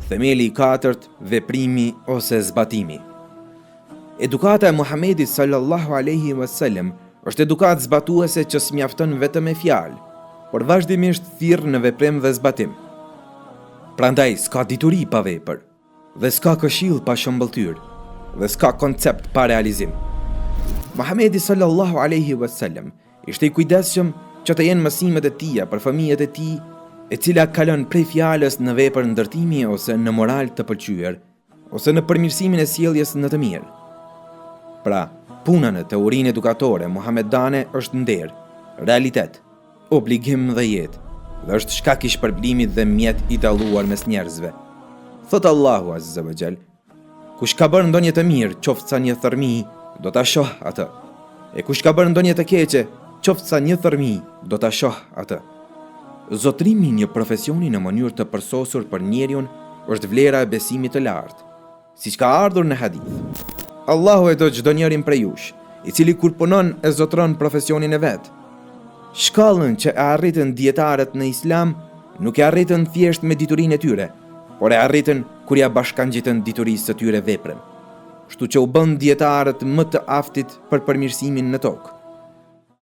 Themeli i katërt, veprimi ose zbatimi. Edukata e Muhamedit sallallahu alaihi wasallam është edukat zbatuese që s'mjafton vetëm me fjalë, por vazhdimisht thirr në veprim dhe zbatim. Prandaj s'ka dituri pa vepër, dhe s'ka këshill pa shëmbëltyr, dhe s'ka koncept pa realizim. Muhamedi sallallahu alaihi wasallam ishte i kujdesshëm që të jenë mësimet e tija për fëmijët e tij, e cila kalon prej fjalës në vepër ndërtimi ose në moral të pëlqyer, ose në përmirësimin e sjelljes në të mirë. Pra, puna në teorinë edukatore muhamedane është nder, realitet, obligim dhe jetë, dhe është shkak i shpërblimit dhe mjet i dalluar mes njerëzve. Thot Allahu azza wa jall: kush ka bërë ndonjë të mirë, qoftë sa një thërmi, do ta shoh atë. E kush ka bërë ndonjë të keqe, qoftë sa një thërmi, do ta shoh atë. Zotrimi një profesioni në mënyrë të përsosur për njeriun është vlera e besimit të lartë, siç ka ardhur në hadith. Allahu e do çdo njërin prej jush, i cili kur punon e zotron profesionin e vet. Shkallën që e arritën dietarët në Islam nuk e arritën thjesht me diturinë e tyre, por e arritën kur ja bashkangjitën diturisë së tyre veprën. Kështu që u bën dietarët më të aftit për përmirësimin në tokë.